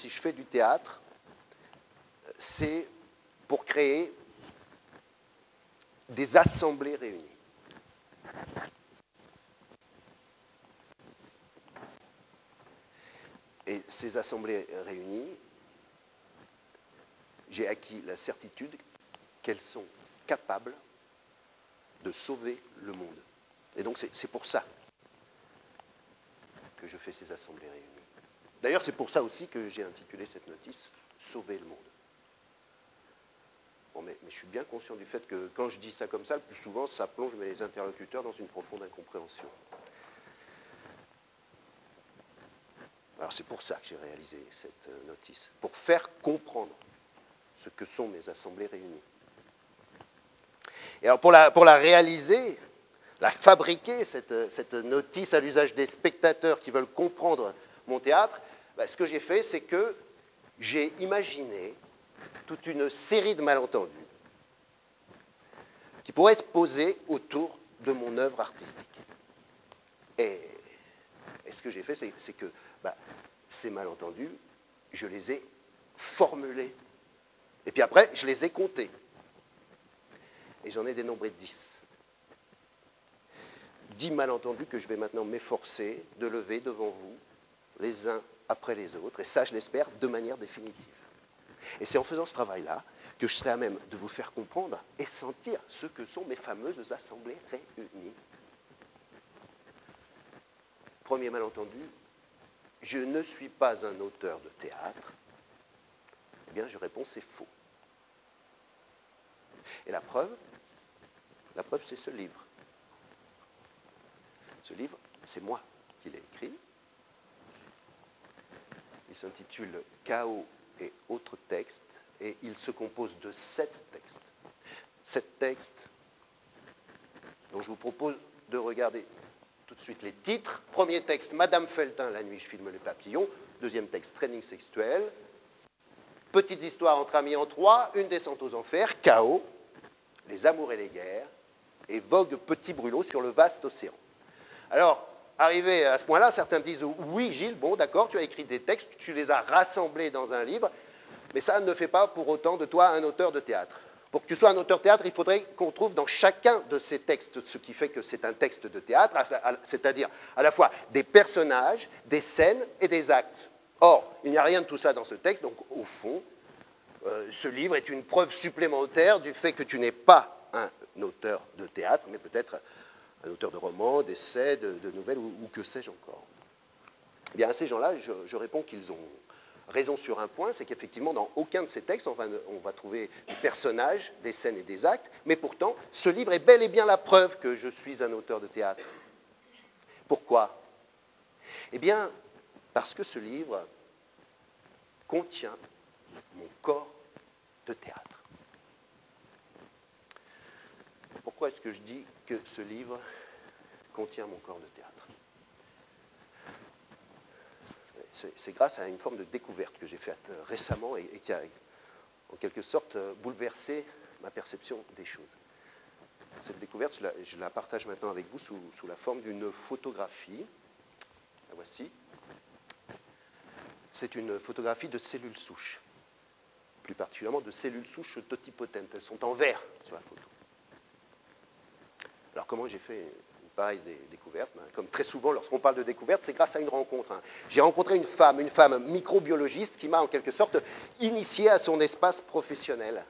si je fais du théâtre, c'est pour créer des assemblées réunies. Et ces assemblées réunies, j'ai acquis la certitude qu'elles sont capables de sauver le monde. Et donc c'est pour ça que je fais ces assemblées réunies. D'ailleurs, c'est pour ça aussi que j'ai intitulé cette notice « Sauver le monde ». Bon, mais je suis bien conscient du fait que quand je dis ça comme ça, le plus souvent, ça plonge mes interlocuteurs dans une profonde incompréhension. Alors c'est pour ça que j'ai réalisé cette notice, pour faire comprendre ce que sont mes assemblées réunies. Et alors pour la réaliser, la fabriquer, cette notice à l'usage des spectateurs qui veulent comprendre mon théâtre, ce que j'ai fait, c'est que j'ai imaginé toute une série de malentendus qui pourraient se poser autour de mon œuvre artistique. Et ce que j'ai fait, c'est que ces malentendus, je les ai formulés. Et puis après, je les ai comptés. Et j'en ai dénombré 10. 10 malentendus que je vais maintenant m'efforcer de lever devant vous, les uns après les autres, et ça, je l'espère, de manière définitive. Et c'est en faisant ce travail-là que je serai à même de vous faire comprendre et sentir ce que sont mes fameuses assemblées réunies. Premier malentendu, je ne suis pas un auteur de théâtre. Eh bien, je réponds, c'est faux. Et la preuve, c'est ce livre. Ce livre, c'est moi qui l'ai écrit. Il s'intitule « Chaos et autres textes » et il se compose de 7 textes. 7 textes dont je vous propose de regarder tout de suite les titres. Premier texte, Madame Feltin, la nuit je filme les papillons. Deuxième texte, Training sexuel. Petites histoires entre amis en 3, Une descente aux enfers, Chaos, Les amours et les guerres, et Vogue petit brûlot sur le vaste océan. Alors, arrivé à ce point-là, certains me disent « Oui, Gilles, bon, d'accord, tu as écrit des textes, tu les as rassemblés dans un livre, mais ça ne fait pas pour autant de toi un auteur de théâtre. Pour que tu sois un auteur de théâtre, il faudrait qu'on trouve dans chacun de ces textes ce qui fait que c'est un texte de théâtre, c'est-à-dire à la fois des personnages, des scènes et des actes. Or, il n'y a rien de tout ça dans ce texte, donc au fond, ce livre est une preuve supplémentaire du fait que tu n'es pas un auteur de théâtre, mais peut-être un auteur de romans, d'essais, de nouvelles, ou que sais-je encore. Eh bien, à ces gens-là, je réponds qu'ils ont raison sur un point, c'est qu'effectivement, dans aucun de ces textes, on va trouver des personnages, des scènes et des actes, mais pourtant, ce livre est bel et bien la preuve que je suis un auteur de théâtre. Pourquoi? Eh bien, parce que ce livre contient mon corps de théâtre. Pourquoi est-ce que je dis que ce livre contient mon corps de théâtre? C'est grâce à une forme de découverte que j'ai faite récemment et qui a, en quelque sorte, bouleversé ma perception des choses. Cette découverte, je la partage maintenant avec vous sous la forme d'une photographie. La voici. C'est une photographie de cellules souches, plus particulièrement de cellules souches totipotentes. Elles sont en vert sur la photo. Alors comment j'ai fait une pareille découverte? Comme très souvent, lorsqu'on parle de découverte, c'est grâce à une rencontre. J'ai rencontré une femme microbiologiste qui m'a en quelque sorte initié à son espace professionnel.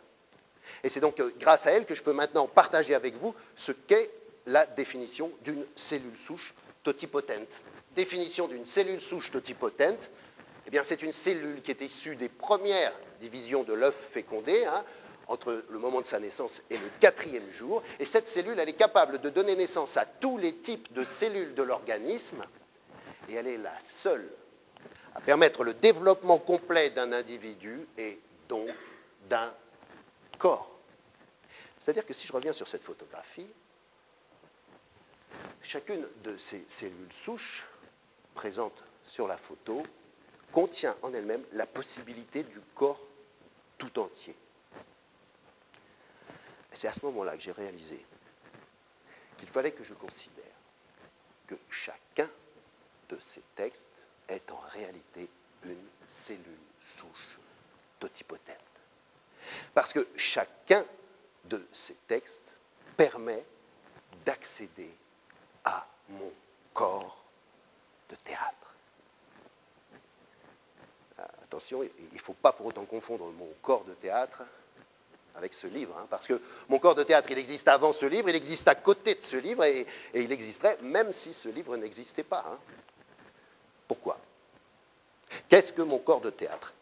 Et c'est donc grâce à elle que je peux maintenant partager avec vous ce qu'est la définition d'une cellule souche totipotente. Définition d'une cellule souche totipotente, eh bien c'est une cellule qui est issue des premières divisions de l'œuf fécondé, entre le moment de sa naissance et le 4e jour. Et cette cellule, elle est capable de donner naissance à tous les types de cellules de l'organisme, et elle est la seule à permettre le développement complet d'un individu et donc d'un corps. C'est-à-dire que si je reviens sur cette photographie, chacune de ces cellules souches présentes sur la photo contient en elle-même la possibilité du corps tout entier. Et c'est à ce moment-là que j'ai réalisé qu'il fallait que je considère que chacun de ces textes est en réalité une cellule souche totipotente. Parce que chacun de ces textes permet d'accéder à mon corps de théâtre. Attention, il ne faut pas pour autant confondre mon corps de théâtre avec ce livre, hein, parce que mon corps de théâtre, il existe avant ce livre, il existe à côté de ce livre, et il existerait même si ce livre n'existait pas. Hein. Pourquoi? Qu'est-ce que mon corps de théâtre?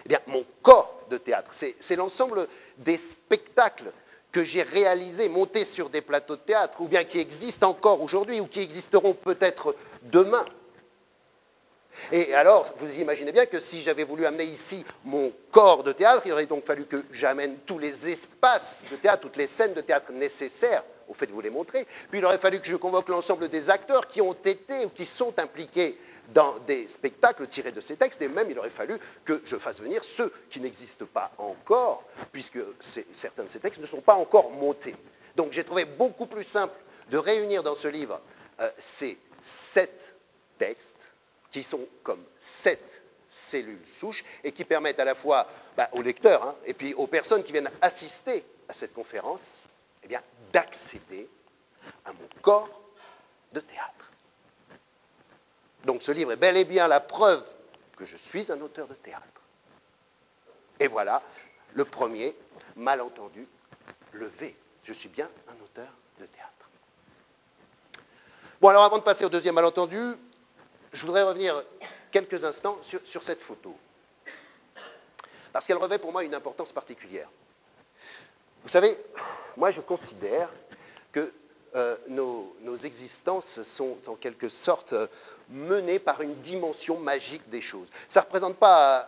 Eh bien, mon corps de théâtre, c'est l'ensemble des spectacles que j'ai réalisés, montés sur des plateaux de théâtre, ou bien qui existent encore aujourd'hui, ou qui existeront peut-être demain. Et alors, vous imaginez bien que si j'avais voulu amener ici mon corps de théâtre, il aurait donc fallu que j'amène tous les espaces de théâtre, toutes les scènes de théâtre nécessaires au fait de vous les montrer. Puis il aurait fallu que je convoque l'ensemble des acteurs qui ont été ou qui sont impliqués dans des spectacles tirés de ces textes, et même il aurait fallu que je fasse venir ceux qui n'existent pas encore, puisque certains de ces textes ne sont pas encore montés. Donc j'ai trouvé beaucoup plus simple de réunir dans ce livre ces 7 textes, qui sont comme 7 cellules souches et qui permettent à la fois aux lecteurs hein, et puis aux personnes qui viennent assister à cette conférence eh bien, d'accéder à mon corps de théâtre. Donc ce livre est bel et bien la preuve que je suis un auteur de théâtre. Et voilà le premier malentendu levé. Je suis bien un auteur de théâtre. Bon, alors avant de passer au deuxième malentendu, je voudrais revenir quelques instants sur cette photo, parce qu'elle revêt pour moi une importance particulière. Vous savez, moi je considère que nos existences sont en quelque sorte menées par une dimension magique des choses. Ça ne représente pas,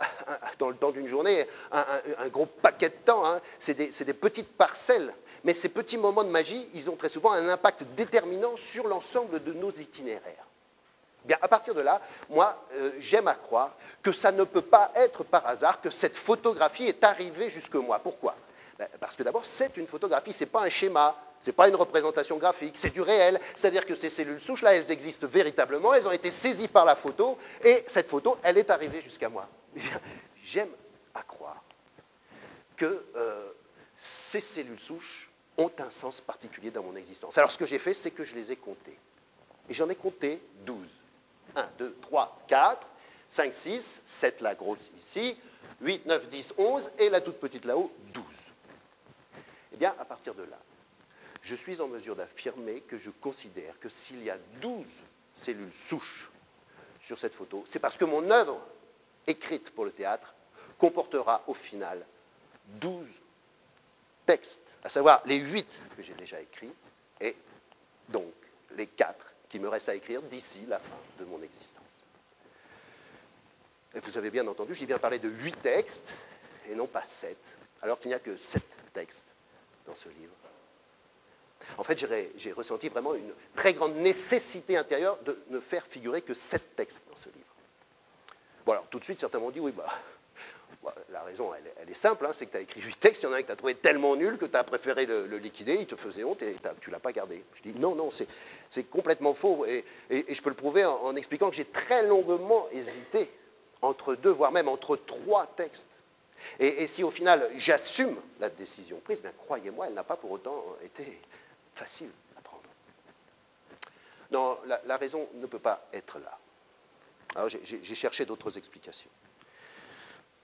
dans le temps d'une journée, un gros paquet de temps, hein. C'est des petites parcelles, mais ces petits moments de magie, ils ont très souvent un impact déterminant sur l'ensemble de nos itinéraires. Bien, à partir de là, moi, j'aime à croire que ça ne peut pas être par hasard que cette photographie est arrivée jusque moi. Pourquoi? Parce que d'abord, c'est une photographie, ce n'est pas un schéma, ce n'est pas une représentation graphique, c'est du réel. C'est-à-dire que ces cellules souches-là, elles existent véritablement, elles ont été saisies par la photo, et cette photo, elle est arrivée jusqu'à moi. J'aime à croire que ces cellules souches ont un sens particulier dans mon existence. Alors, ce que j'ai fait, c'est que je les ai comptées. Et j'en ai compté 12. 1, 2, 3, 4, 5, 6, 7 la grosse ici, 8, 9, 10, 11, et la toute petite là-haut, 12. Eh bien, à partir de là, je suis en mesure d'affirmer que je considère que s'il y a 12 cellules souches sur cette photo, c'est parce que mon œuvre, écrite pour le théâtre, comportera au final 12 textes, à savoir les 8 que j'ai déjà écrits, et donc les 4 qui me reste à écrire d'ici la fin de mon existence. Et vous avez bien entendu, j'ai bien parlé de 8 textes, et non pas 7, alors qu'il n'y a que 7 textes dans ce livre. En fait, j'ai ressenti vraiment une très grande nécessité intérieure de ne faire figurer que 7 textes dans ce livre. Bon, alors tout de suite, certains m'ont dit, oui, la raison, elle est simple, hein, c'est que tu as écrit 8 textes, il y en a un que tu as trouvé tellement nul que tu as préféré le liquider, il te faisait honte et tu ne l'as pas gardé. Je dis non, c'est complètement faux. Et je peux le prouver en expliquant que j'ai très longuement hésité entre 2, voire même entre 3 textes. Et si au final j'assume la décision prise, bien croyez-moi, elle n'a pas pour autant été facile à prendre. Non, la raison ne peut pas être là. Alors j'ai cherché d'autres explications.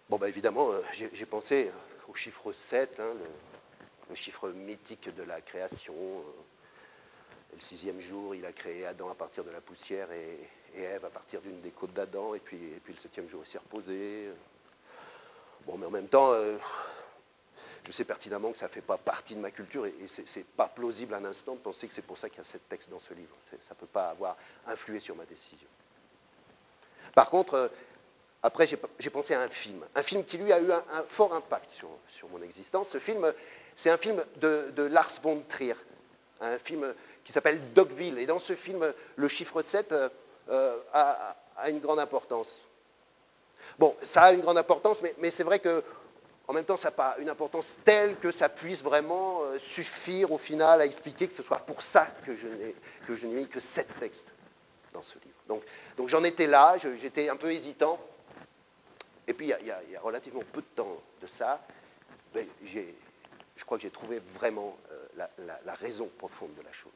Bon, évidemment, j'ai pensé au chiffre 7, hein, le chiffre mythique de la création. Le 6e jour, il a créé Adam à partir de la poussière et Ève à partir d'une des côtes d'Adam, et puis le 7e jour, il s'est reposé. Bon, mais en même temps, je sais pertinemment que ça ne fait pas partie de ma culture, et ce n'est pas plausible un instant de penser que c'est pour ça qu'il y a 7 textes dans ce livre. Ça ne peut pas avoir influé sur ma décision. Par contre, après, j'ai pensé à un film qui, lui, a eu un fort impact sur mon existence. Ce film, c'est un film de Lars von Trier, un film qui s'appelle Dogville. Et dans ce film, le chiffre 7 a une grande importance. Bon, ça a une grande importance, mais c'est vrai qu'en même temps, ça n'a pas une importance telle que ça puisse vraiment suffire au final à expliquer que ce soit pour ça que je n'ai mis que 7 textes dans ce livre. Donc j'en étais là, j'étais un peu hésitant. Et puis, il y a relativement peu de temps de ça, je crois que j'ai trouvé vraiment la raison profonde de la chose.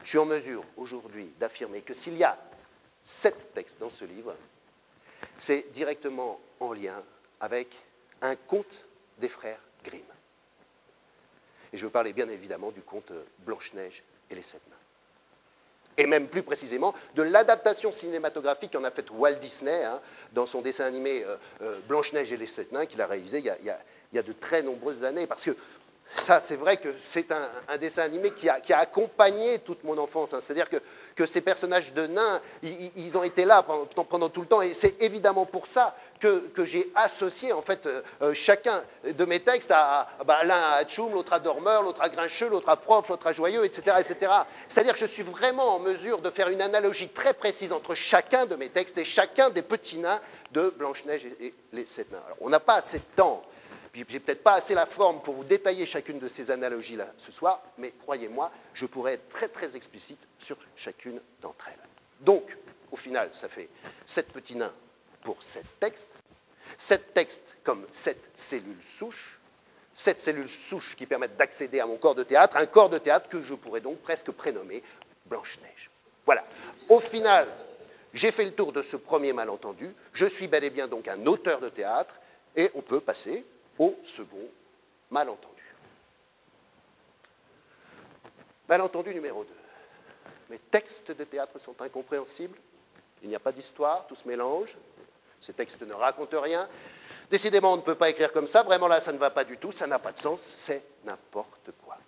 Je suis en mesure aujourd'hui d'affirmer que s'il y a 7 textes dans ce livre, c'est directement en lien avec un conte des frères Grimm. Et je veux parler bien évidemment du conte Blanche-Neige et les 7 nains. Et même plus précisément de l'adaptation cinématographique qu'en a faite Walt Disney dans son dessin animé Blanche-Neige et les 7 nains qu'il a réalisé il y a de très nombreuses années. Parce que ça, c'est vrai que c'est un dessin animé qui a accompagné toute mon enfance. C'est-à-dire que ces personnages de nains, ils ont été là pendant tout le temps. Et c'est évidemment pour ça que j'ai associé en fait chacun de mes textes l'un à Hatchoum, l'autre à Dormeur, l'autre à Grincheux, l'autre à Prof, l'autre à Joyeux, etc. etc. C'est-à-dire que je suis vraiment en mesure de faire une analogie très précise entre chacun de mes textes et chacun des petits nains de Blanche-Neige et les 7 nains. Alors, on n'a pas assez de temps. J'ai peut-être pas assez la forme pour vous détailler chacune de ces analogies-là ce soir, mais croyez-moi, je pourrais être très très explicite sur chacune d'entre elles. Donc, au final, ça fait 7 petits nains pour 7 textes, 7 textes comme 7 cellules souches, 7 cellules souches qui permettent d'accéder à mon corps de théâtre, un corps de théâtre que je pourrais donc presque prénommer Blanche-Neige. Voilà. Au final, j'ai fait le tour de ce premier malentendu, je suis bel et bien donc un auteur de théâtre, et on peut passer au second malentendu. Malentendu numéro 2. Mes textes de théâtre sont incompréhensibles, il n'y a pas d'histoire, tout se mélange, ces textes ne racontent rien. Décidément, on ne peut pas écrire comme ça, vraiment là, ça ne va pas du tout, ça n'a pas de sens, c'est n'importe quoi.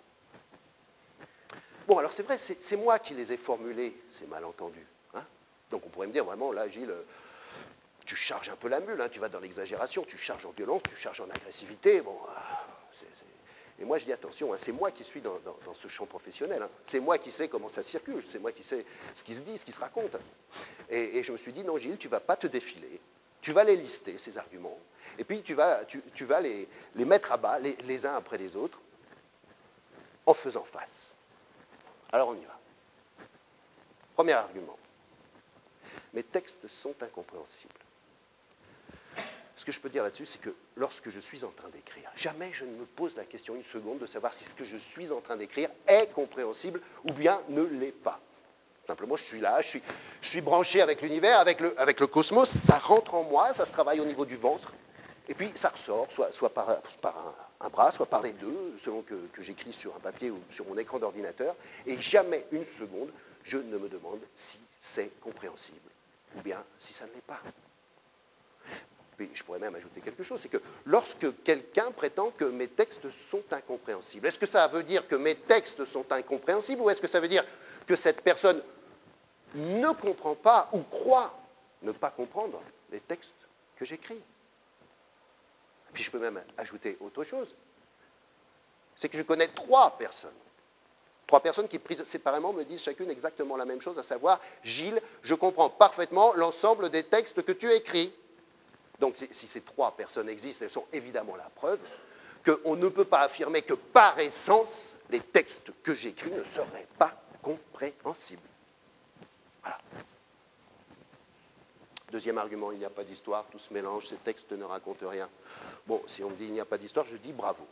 Bon, alors c'est vrai, c'est moi qui les ai formulés, ces malentendus. Donc on pourrait me dire, vraiment, là, Gilles, tu charges un peu la mule, tu vas dans l'exagération, tu charges en violence, tu charges en agressivité. Bon, Et moi, je dis attention, c'est moi qui suis dans ce champ professionnel. C'est moi qui sais comment ça circule, c'est moi qui sais ce qui se dit, ce qui se raconte. Et je me suis dit, non, Gilles, tu ne vas pas te défiler, tu vas les lister, ces arguments, et puis tu vas les mettre à bas, les uns après les autres, en faisant face. Alors on y va. Premier argument. Mes textes sont incompréhensibles. Ce que je peux dire là-dessus, c'est que lorsque je suis en train d'écrire, jamais je ne me pose la question une seconde de savoir si ce que je suis en train d'écrire est compréhensible ou bien ne l'est pas. Simplement, je suis là, je suis branché avec l'univers, avec le cosmos, ça rentre en moi, ça se travaille au niveau du ventre, et puis ça ressort, soit par un bras, soit par les deux, selon que j'écris sur un papier ou sur mon écran d'ordinateur, et jamais une seconde, je ne me demande si c'est compréhensible ou bien si ça ne l'est pas. Et je pourrais même ajouter quelque chose, c'est que lorsque quelqu'un prétend que mes textes sont incompréhensibles, est-ce que ça veut dire que mes textes sont incompréhensibles ou est-ce que ça veut dire que cette personne ne comprend pas ou croit ne pas comprendre les textes que j'écris? Puis je peux même ajouter autre chose, c'est que je connais 3 personnes. 3 personnes qui, prises séparément, me disent chacune exactement la même chose, à savoir, Gilles, je comprends parfaitement l'ensemble des textes que tu écris. Donc si ces 3 personnes existent, elles sont évidemment la preuve qu'on ne peut pas affirmer que par essence, les textes que j'écris ne seraient pas compréhensibles. Voilà. Deuxième argument, il n'y a pas d'histoire, tout se mélange, ces textes ne racontent rien. Bon, si on me dit il n'y a pas d'histoire, je dis bravo.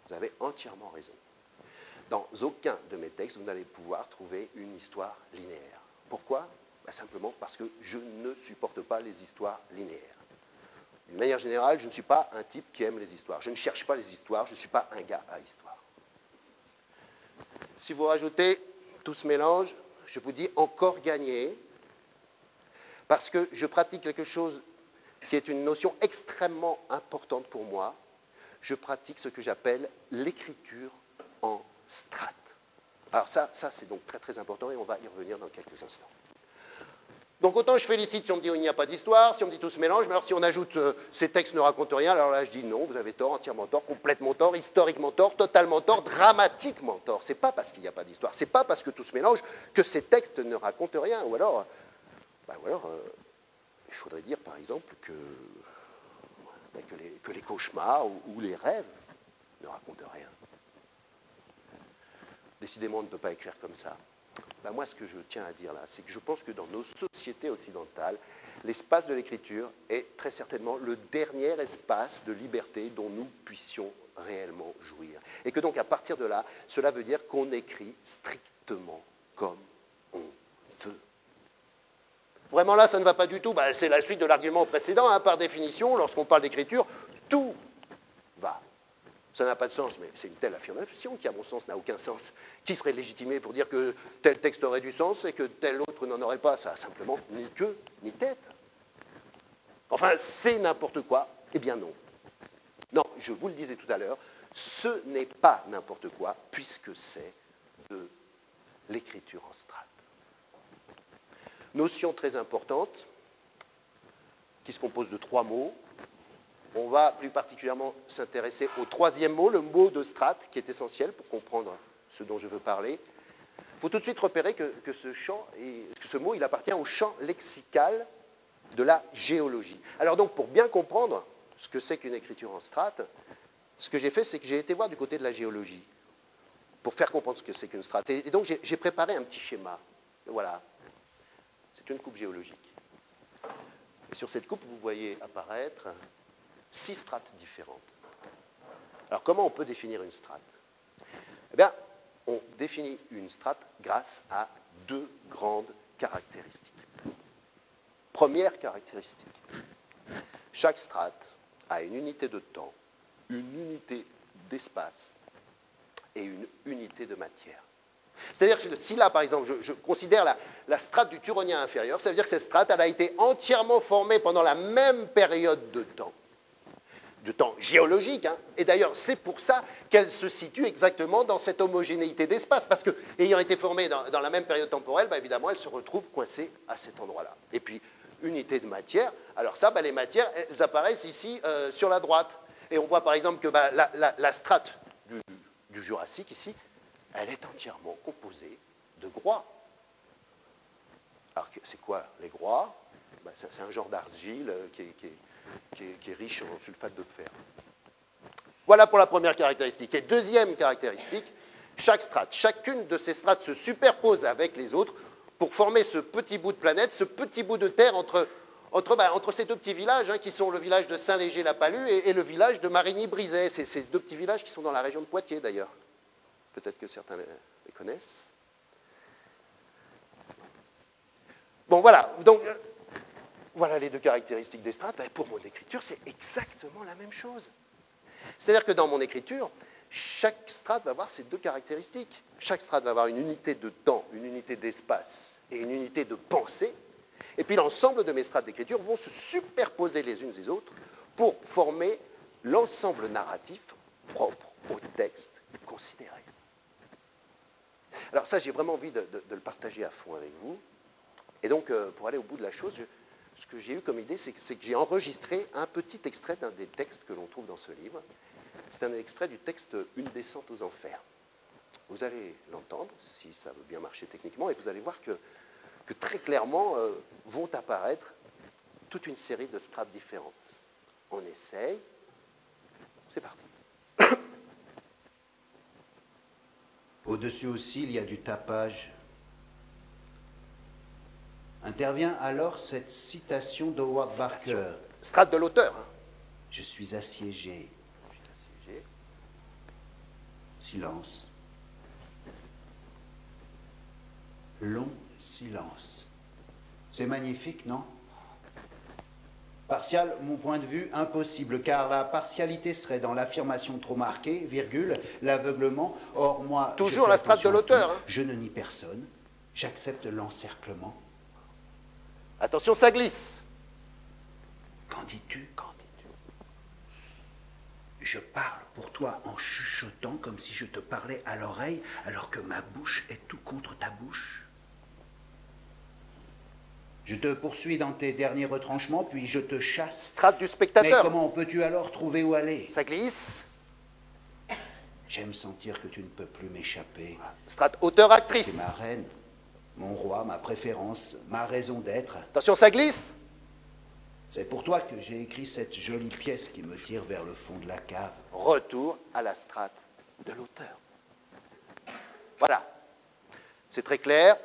Vous avez entièrement raison. Dans aucun de mes textes, vous n'allez pouvoir trouver une histoire linéaire. Pourquoi? Simplement parce que je ne supporte pas les histoires linéaires. D'une manière générale, je ne suis pas un type qui aime les histoires. Je ne cherche pas les histoires, je ne suis pas un gars à histoire. Si vous rajoutez tout ce mélange, je vous dis encore gagné, parce que je pratique quelque chose qui est une notion extrêmement importante pour moi. Je pratique ce que j'appelle l'écriture en strates. Alors ça c'est donc très très important et on va y revenir dans quelques instants. Donc autant je félicite si on me dit il n'y a pas d'histoire, si on me dit tout se mélange, mais alors si on ajoute ces textes ne racontent rien, alors là je dis non, vous avez tort, entièrement tort, complètement tort, historiquement tort, totalement tort, dramatiquement tort. C'est pas parce qu'il n'y a pas d'histoire, c'est pas parce que tout se mélange que ces textes ne racontent rien. Ou alors, il faudrait dire par exemple que les cauchemars ou les rêves ne racontent rien. Décidément, on ne peut pas écrire comme ça. Moi, ce que je tiens à dire là, c'est que je pense que dans nos sociétés occidentales, l'espace de l'écriture est très certainement le dernier espace de liberté dont nous puissions réellement jouir. Et que donc, à partir de là, cela veut dire qu'on écrit strictement comme on veut. Vraiment là, ça ne va pas du tout. Ben, c'est la suite de l'argument précédent. Hein. Par définition, lorsqu'on parle d'écriture, tout va. Ça n'a pas de sens, mais c'est une telle affirmation qui, à mon sens, n'a aucun sens. Qui serait légitimé pour dire que tel texte aurait du sens et que tel autre n'en aurait pas? Ça a simplement ni queue, ni tête. Enfin, c'est n'importe quoi. Eh bien non. Non, je vous le disais tout à l'heure, ce n'est pas n'importe quoi, puisque c'est de l'écriture en strate. Notion très importante, qui se compose de 3 mots. On va plus particulièrement s'intéresser au 3e mot, le mot de strate, qui est essentiel pour comprendre ce dont je veux parler. Il faut tout de suite repérer que ce mot, il appartient au champ lexical de la géologie. Alors donc, pour bien comprendre ce que c'est qu'une écriture en strate, ce que j'ai fait, c'est que j'ai été voir du côté de la géologie, pour faire comprendre ce que c'est qu'une strate. Et donc, j'ai préparé un petit schéma. Voilà. C'est une coupe géologique. Et sur cette coupe, vous voyez apparaître 6 strates différentes. Alors, comment on peut définir une strate? Eh bien, on définit une strate grâce à 2 grandes caractéristiques. Première caractéristique, chaque strate a une unité de temps, une unité d'espace et une unité de matière. C'est-à-dire que si là, par exemple, je considère la strate du Turonien inférieur, ça veut dire que cette strate, elle a été entièrement formée pendant la même période de temps géologique, hein. Et d'ailleurs, c'est pour ça qu'elle se situe exactement dans cette homogénéité d'espace, parce que, ayant été formée dans la même période temporelle, bah, évidemment, elle se retrouve coincée à cet endroit-là. Et puis, unité de matière, alors ça, bah, les matières, elles apparaissent ici sur la droite. Et on voit par exemple que bah, la strate du Jurassique, ici, elle est entièrement composée de groix. Alors, c'est quoi les groix? Bah, c'est un genre d'argile qui est riche en sulfate de fer. Voilà pour la première caractéristique. Et deuxième caractéristique, chaque strate, chacune de ces strates se superpose avec les autres pour former ce petit bout de planète, ce petit bout de terre entre ces 2 petits villages, hein, qui sont le village de Saint-Léger-la-Palue et le village de Marigny-Brizay. C'est ces 2 petits villages qui sont dans la région de Poitiers, d'ailleurs. Peut-être que certains les connaissent. Bon, voilà. Donc, voilà les 2 caractéristiques des strates. Ben, pour mon écriture, c'est exactement la même chose. C'est-à-dire que dans mon écriture, chaque strate va avoir ces 2 caractéristiques. Chaque strate va avoir une unité de temps, une unité d'espace et une unité de pensée. Et puis l'ensemble de mes strates d'écriture vont se superposer les unes aux autres pour former l'ensemble narratif propre au texte considéré. Alors ça, j'ai vraiment envie de le partager à fond avec vous. Et donc, pour aller au bout de la chose, ce que j'ai eu comme idée, c'est que j'ai enregistré un petit extrait d'un des textes que l'on trouve dans ce livre. C'est un extrait du texte « Une descente aux enfers ». Vous allez l'entendre, si ça veut bien marcher techniquement, et vous allez voir que très clairement vont apparaître toute une série de strates différentes. On essaye. C'est parti. Au-dessus aussi, il y a du tapage. Intervient alors cette citation d'Howard Barker. Strate de l'auteur. Hein. Je suis assiégé. Silence. Long silence. C'est magnifique, non? Partial, mon point de vue, impossible, car la partialité serait dans l'affirmation trop marquée, virgule, l'aveuglement. Or, moi, toujours la strate de l'auteur. Hein. Je ne nie personne, j'accepte l'encerclement. Attention, ça glisse. Qu'en dis-tu? Je parle pour toi en chuchotant comme si je te parlais à l'oreille, alors que ma bouche est tout contre ta bouche. Je te poursuis dans tes derniers retranchements, puis je te chasse. Strate du spectateur. Mais comment peux-tu alors trouver où aller? Ça glisse. J'aime sentir que tu ne peux plus m'échapper. Strate auteur-actrice. C'est ma reine, mon roi, ma préférence, ma raison d'être. Attention, ça glisse. C'est pour toi que j'ai écrit cette jolie pièce qui me tire vers le fond de la cave. Retour à la strate de l'auteur. Voilà. C'est très clair.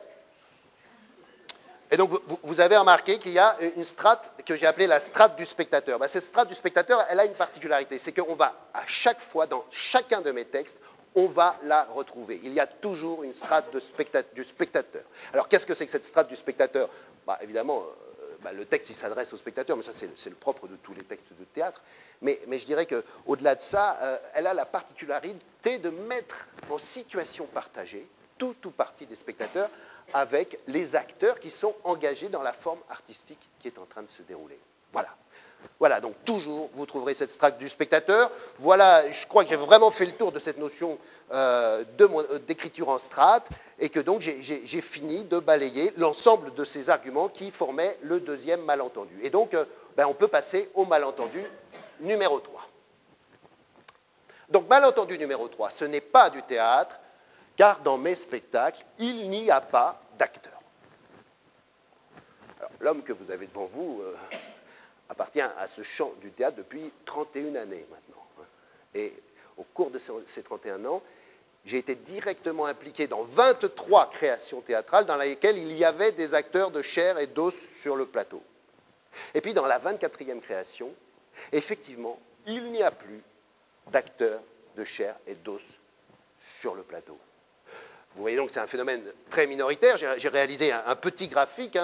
Et donc, vous avez remarqué qu'il y a une strate que j'ai appelée la strate du spectateur. Ben, cette strate du spectateur, elle a une particularité, c'est qu'on va, à chaque fois, dans chacun de mes textes, on va la retrouver. Il y a toujours une strate du spectateur. Alors, qu'est-ce que c'est que cette strate du spectateur? Ben, évidemment, le texte, il s'adresse au spectateur, mais ça, c'est le propre de tous les textes de théâtre. Mais je dirais qu'au-delà de ça, elle a la particularité de mettre en situation partagée tout ou partie des spectateurs avec les acteurs qui sont engagés dans la forme artistique qui est en train de se dérouler. Voilà. Voilà, donc toujours, vous trouverez cette strate du spectateur. Voilà, je crois que j'ai vraiment fait le tour de cette notion d'écriture en strate, et que donc j'ai fini de balayer l'ensemble de ces arguments qui formaient le deuxième malentendu. Et donc, on peut passer au malentendu numéro 3. Donc, malentendu numéro 3, ce n'est pas du théâtre, car dans mes spectacles, il n'y a pas d'acteur. L'homme que vous avez devant vous appartient à ce champ du théâtre depuis 31 années maintenant. Et au cours de ces 31 ans, j'ai été directement impliqué dans 23 créations théâtrales dans lesquelles il y avait des acteurs de chair et d'os sur le plateau. Et puis dans la 24e création, effectivement, il n'y a plus d'acteurs de chair et d'os sur le plateau. Vous voyez donc que c'est un phénomène très minoritaire. J'ai réalisé un petit graphique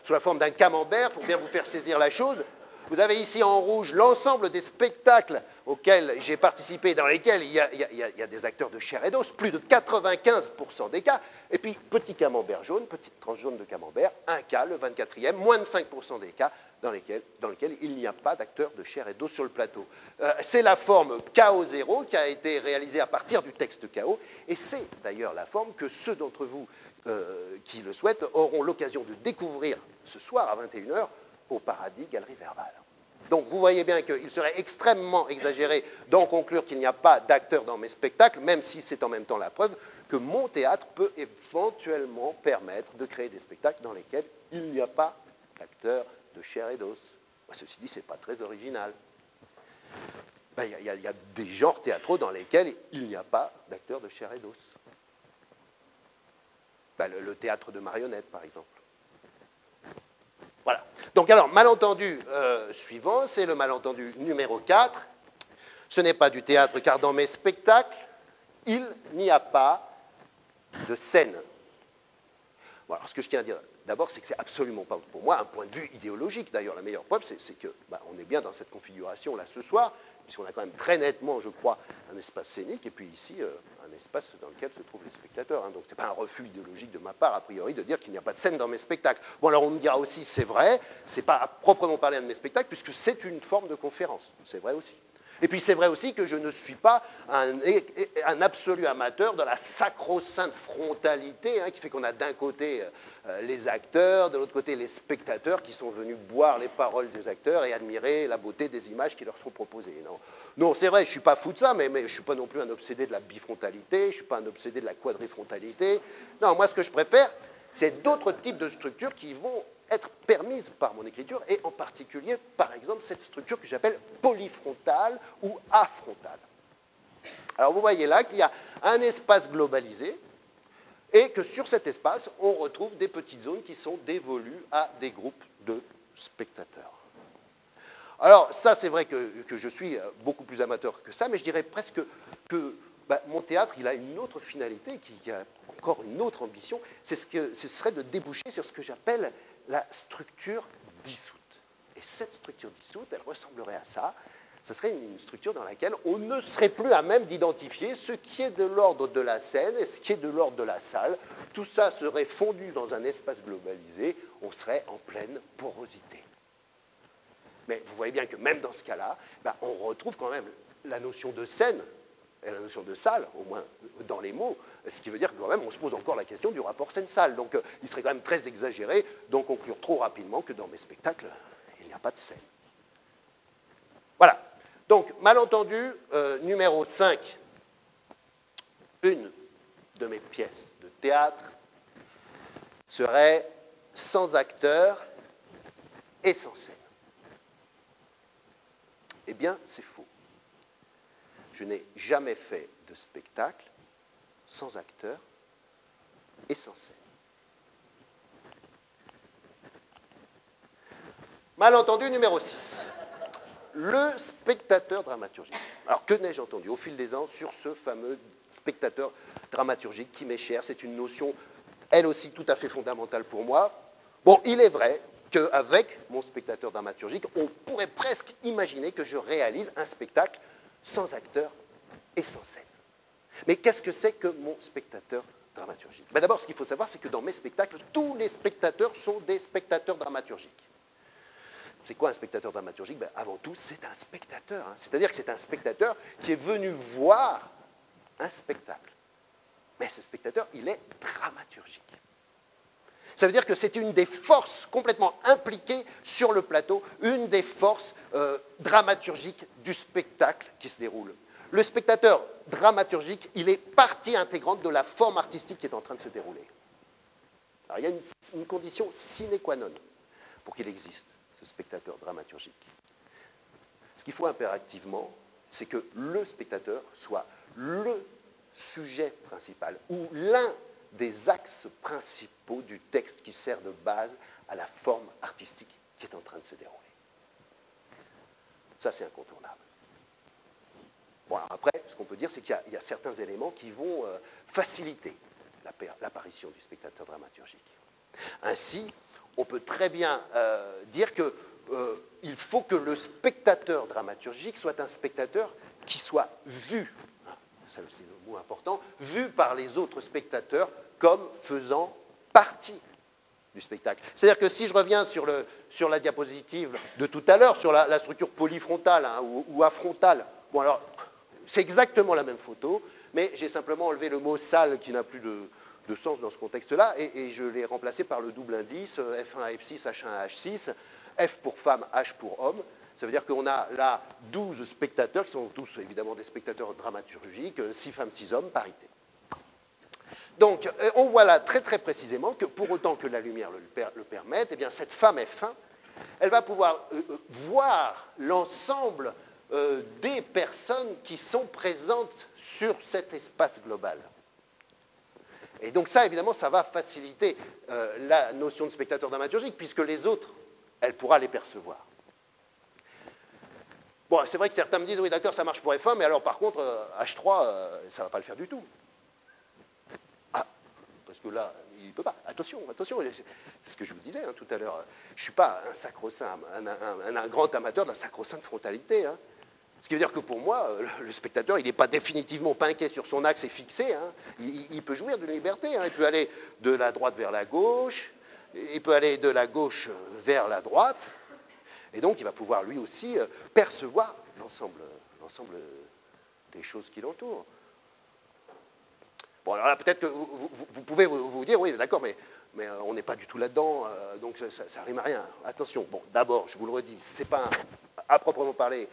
sous la forme d'un camembert pour bien vous faire saisir la chose. Vous avez ici en rouge l'ensemble des spectacles auxquels j'ai participé, dans lesquels il y a des acteurs de chair et d'os, plus de 95% des cas. Et puis, petit camembert jaune, petite tranche jaune de camembert, un cas, le 24e, moins de 5% des cas dans lesquels il n'y a pas d'acteurs de chair et d'os sur le plateau. C'est la forme KO0 qui a été réalisée à partir du texte KO, et c'est d'ailleurs la forme que ceux d'entre vous qui le souhaitent auront l'occasion de découvrir ce soir à 21h au Paradis Galerie Verbale. Donc vous voyez bien qu'il serait extrêmement exagéré d'en conclure qu'il n'y a pas d'acteurs dans mes spectacles, même si c'est en même temps la preuve que mon théâtre peut éventuellement permettre de créer des spectacles dans lesquels il n'y a pas d'acteurs de chair et d'os. Ceci dit, ce n'est pas très original. Il y a des genres théâtraux dans lesquels il n'y a pas d'acteurs de chair et d'os. Le théâtre de marionnettes, par exemple. Voilà. Donc alors, malentendu suivant, c'est le malentendu numéro 4. Ce n'est pas du théâtre, car dans mes spectacles, il n'y a pas de scène. Bon, alors, ce que je tiens à dire d'abord, c'est que c'est absolument pas, pour moi, un point de vue idéologique. D'ailleurs, la meilleure preuve, c'est qu'on est bien dans cette configuration-là ce soir, puisqu'on a quand même très nettement, je crois, un espace scénique, et puis ici, un espace dans lequel se trouvent les spectateurs. Donc, ce n'est pas un refus idéologique de ma part, a priori, de dire qu'il n'y a pas de scène dans mes spectacles. Bon, alors on me dira aussi, c'est vrai, c'est pas à proprement parler de mes spectacles, puisque c'est une forme de conférence. C'est vrai aussi. Et puis c'est vrai aussi que je ne suis pas un absolu amateur de la sacro-sainte frontalité qui fait qu'on a d'un côté les acteurs, de l'autre côté les spectateurs qui sont venus boire les paroles des acteurs et admirer la beauté des images qui leur sont proposées. Non, c'est vrai, je ne suis pas fou de ça, mais je ne suis pas non plus un obsédé de la bifrontalité, je ne suis pas un obsédé de la quadrifrontalité. Non, moi ce que je préfère, c'est d'autres types de structures qui vont être permises par mon écriture, et en particulier, par exemple, cette structure que j'appelle polyfrontale ou afrontale. Alors vous voyez là qu'il y a un espace globalisé, et que sur cet espace, on retrouve des petites zones qui sont dévolues à des groupes de spectateurs. Alors ça, c'est vrai que je suis beaucoup plus amateur que ça, mais je dirais presque que mon théâtre, il a une autre finalité, qui a encore une autre ambition, ce serait de déboucher sur ce que j'appelle la structure dissoute. Et cette structure dissoute, elle ressemblerait à ça. Ce serait une structure dans laquelle on ne serait plus à même d'identifier ce qui est de l'ordre de la scène et ce qui est de l'ordre de la salle. Tout ça serait fondu dans un espace globalisé, on serait en pleine porosité. Mais vous voyez bien que même dans ce cas-là, on retrouve quand même la notion de scène et la notion de salle, au moins dans les mots, ce qui veut dire que quand même on se pose encore la question du rapport scène-salle. Donc il serait quand même très exagéré d'en conclure trop rapidement que dans mes spectacles, il n'y a pas de scène. Voilà. Donc, malentendu numéro 5, une de mes pièces de théâtre serait sans acteur et sans scène. Eh bien, c'est faux. Je n'ai jamais fait de spectacle sans acteur et sans scène. Malentendu numéro 6. Le spectateur dramaturgique. Alors, que n'ai-je entendu au fil des ans sur ce fameux spectateur dramaturgique qui m'est cher? C'est une notion, elle aussi, tout à fait fondamentale pour moi. Bon, il est vrai qu'avec mon spectateur dramaturgique, on pourrait presque imaginer que je réalise un spectacle sans acteur et sans scène. Mais qu'est-ce que c'est que mon spectateur dramaturgique? Ben d'abord, ce qu'il faut savoir, c'est que dans mes spectacles, tous les spectateurs sont des spectateurs dramaturgiques. C'est quoi un spectateur dramaturgique? Ben, avant tout, c'est un spectateur. Hein. C'est-à-dire que c'est un spectateur qui est venu voir un spectacle. Mais ce spectateur, il est dramaturgique. Ça veut dire que c'est une des forces complètement impliquées sur le plateau, une des forces dramaturgiques du spectacle qui se déroule. Le spectateur dramaturgique, il est partie intégrante de la forme artistique qui est en train de se dérouler. Alors, il y a une condition sine qua non pour qu'il existe, ce spectateur dramaturgique. Ce qu'il faut impérativement, c'est que le spectateur soit le sujet principal ou l'un des axes principaux du texte qui sert de base à la forme artistique qui est en train de se dérouler. Ça, c'est incontournable. Bon, alors après, ce qu'on peut dire, c'est qu'il y a certains éléments qui vont faciliter l'apparition du spectateur dramaturgique. Ainsi, on peut très bien dire qu'il faut que le spectateur dramaturgique soit un spectateur qui soit vu, ça c'est le mot important, vu par les autres spectateurs comme faisant partie du spectacle. C'est-à-dire que si je reviens sur la diapositive de tout à l'heure, sur la structure polyfrontale hein, ou affrontale, bon alors, c'est exactement la même photo, mais j'ai simplement enlevé le mot salle qui n'a plus de sens dans ce contexte-là, et je l'ai remplacé par le double indice, F1, F6, H1, H6, F pour femme, H pour homme. Ça veut dire qu'on a là 12 spectateurs, qui sont tous évidemment des spectateurs dramaturgiques, 6 femmes, 6 hommes, parité. Donc, on voit là très très précisément que pour autant que la lumière le permette, eh bien, cette femme F1, elle va pouvoir voir l'ensemble des personnes qui sont présentes sur cet espace global. Et donc ça, évidemment, ça va faciliter la notion de spectateur dramaturgique, puisque les autres, elle pourra les percevoir. Bon, c'est vrai que certains me disent, oui, d'accord, ça marche pour F1, mais alors, par contre, H3, ça ne va pas le faire du tout. Ah, parce que là, il ne peut pas. Attention, attention, c'est ce que je vous disais hein, tout à l'heure. Je ne suis pas un sacro-saint, un grand amateur de la sacro-sainte frontalité. Hein. Ce qui veut dire que pour moi, le spectateur, il n'est pas définitivement pinqué sur son axe et fixé. Hein. Il peut jouir de liberté. Hein. Il peut aller de la droite vers la gauche, il peut aller de la gauche vers la droite. Et donc, il va pouvoir lui aussi percevoir l'ensemble des choses qui l'entourent. Bon, alors là, peut-être que vous pouvez vous dire, oui, d'accord, mais on n'est pas du tout là-dedans, donc ça rime à rien. Attention, bon, d'abord, je vous le redis, ce n'est pas, à proprement parler,